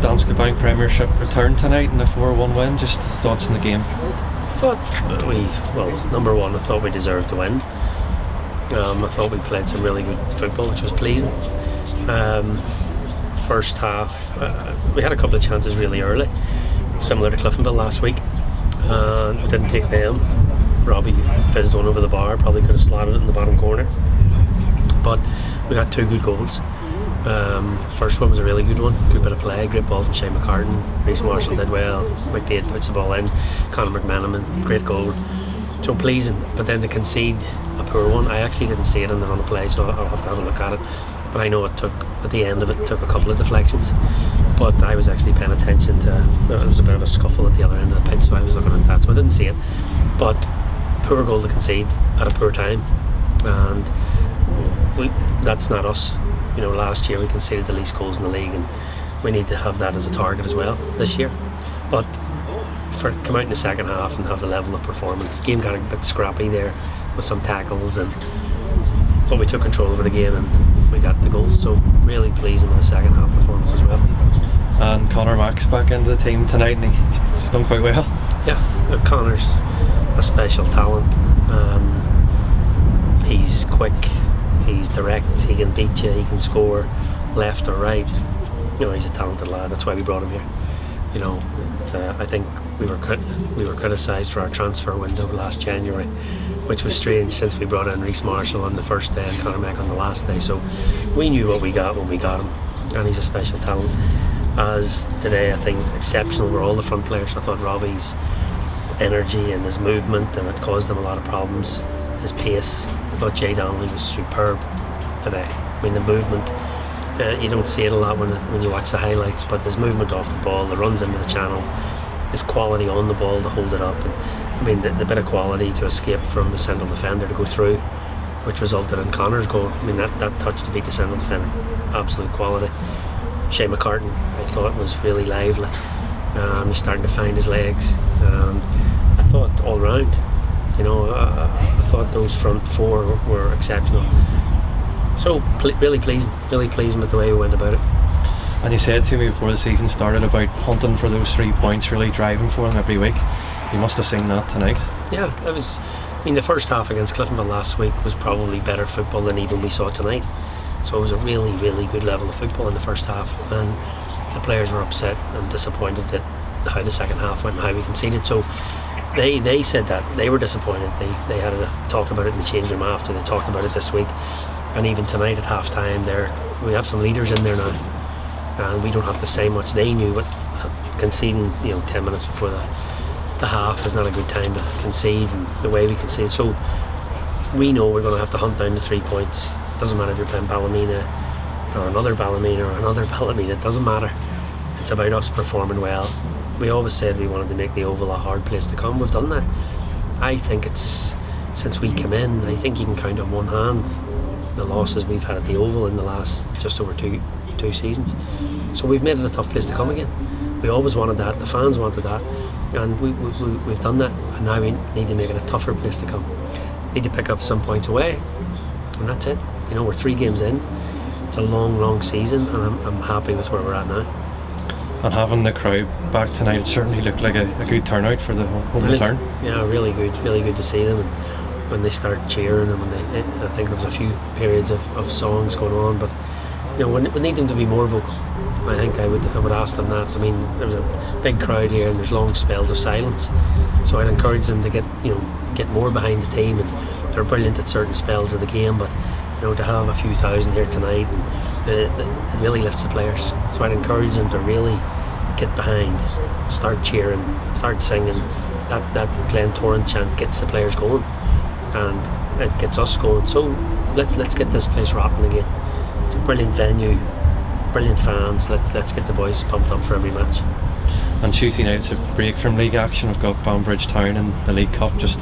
Danske Bank Premiership return tonight and a 4-1 win. Just thoughts on the game? I thought number one, I thought we deserved to win. I thought we played some really good football, which was pleasing. First half, we had a couple of chances really early, similar to Cliftonville last week, and we didn't take them. Robbie fizzed one over the bar, probably could have slotted it in the bottom corner, but we got 2 good goals. First one was a really good one, good bit of play, great ball from Shane McCartan. Reece Marshall did well, McDermott puts the ball in, Conor McMenamin, great goal. So pleasing, but then to concede a poor one, I actually didn't see it in the run of play, so I'll have to have a look at it. But I know at the end of it took a couple of deflections, but I was actually paying attention to, there was a bit of a scuffle at the other end of the pitch, so I was looking at that, so I didn't see it. But poor goal to concede at a poor time, and that's not us. You know, last year we conceded the least goals in the league, and we need to have that as a target as well this year. But for come out in the second half and have the level of performance, the game got a bit scrappy there with some tackles, but we took control over the game and we got the goals, so really pleasing with the second half performance as well. And Conor Mack's back into the team tonight and he's done quite well. Yeah, Conor's a special talent. He's quick, he's direct, he can beat you, he can score left or right. You know, he's a talented lad, that's why we brought him here. You know, I think we were criticised for our transfer window last January, which was strange since we brought in Reece Marshall on the first day and Conor Mack on the last day. So we knew what we got when we got him, and he's a special talent. As today, I think exceptional were all the front players. I thought Robbie's energy and his movement, and it caused him a lot of problems. His pace, I thought Jay Donnelly was superb today. I mean, the movement, you don't see it a lot when you watch the highlights, but his movement off the ball, the runs into the channels, his quality on the ball to hold it up, and I mean the bit of quality to escape from the central defender to go through, which resulted in Conor's goal. I mean that touch to beat the central defender, absolute quality. Shane McCartan, I thought was really lively. He's starting to find his legs, and I thought all round, you know, I thought those front 4 were exceptional. So really pleasing with the way we went about it. And you said to me before the season started about hunting for those 3 points, really driving for them every week. You must have seen that tonight. Yeah, it was. I mean, the first half against Cliftonville last week was probably better football than even we saw tonight. So it was a really, really good level of football in the first half, and the players were upset and disappointed at how the second half went and how we conceded. So they said that they were disappointed. They had talked about it in the change room after. They talked about it this week, and even tonight at half time, we have some leaders in there now, and we don't have to say much. They knew what conceding, 10 minutes before the half is not a good time to concede, and the way we concede. So we know we're going to have to hunt down the 3 points. Doesn't matter if you're playing Ballymena or another Ballymena or another Ballymena, it doesn't matter. It's about us performing well. We always said we wanted to make the Oval a hard place to come. We've done that. I think it's, since we came in, I think you can count on one hand the losses we've had at the Oval in the last just over two seasons. So we've made it a tough place to come again. We always wanted that, the fans wanted that, and we've done that, and now we need to make it a tougher place to come. Need to pick up some points away, and that's it. We're 3 games in. It's a long season, and I'm happy with where we're at now. And having the crowd back tonight, it certainly looked like a good turnout for the home return. Yeah, really good to see them. And when they start cheering, and I think there was a few periods of songs going on, but we need them to be more vocal. I think I would ask them that. I mean, there's a big crowd here, and there's long spells of silence, so I'd encourage them to get more behind the team. And they're brilliant at certain spells of the game, but to have a few thousand here tonight, it really lifts the players. So I'd encourage them to really get behind, start cheering, start singing. That Glentoran chant gets the players going, and it gets us going. So let's get this place rocking again. It's a brilliant venue, brilliant fans. Let's get the boys pumped up for every match. On Tuesday night, it's a break from league action. We've got Banbridge Town in the League Cup. Just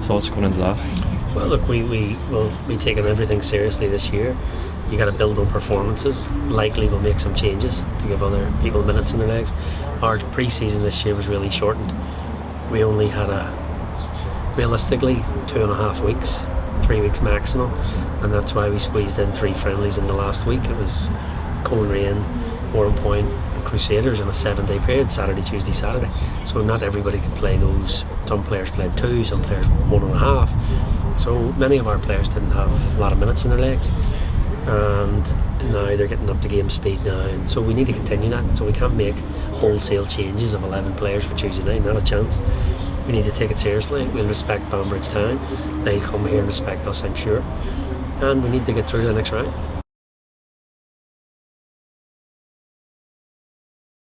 thoughts going into that? Well, look, we will be taking everything seriously this year. You got to build on performances. Likely we'll make some changes to give other people minutes in their legs. Our pre-season this year was really shortened. We only had realistically 2.5 weeks, 3 weeks maximum, and that's why we squeezed in 3 friendlies in the last week. It was Cold Rain, Warren Point, Crusaders in a 7-day period, Saturday, Tuesday, Saturday. So not everybody can play those. Some players played 2, some players 1.5. So many of our players didn't have a lot of minutes in their legs, and now they're getting up to game speed now, and so we need to continue that. So we can't make wholesale changes of 11 players for Tuesday night, not a chance. We need to take it seriously. We'll respect Banbridge Town, they'll come here and respect us, I'm sure, and we need to get through the next round.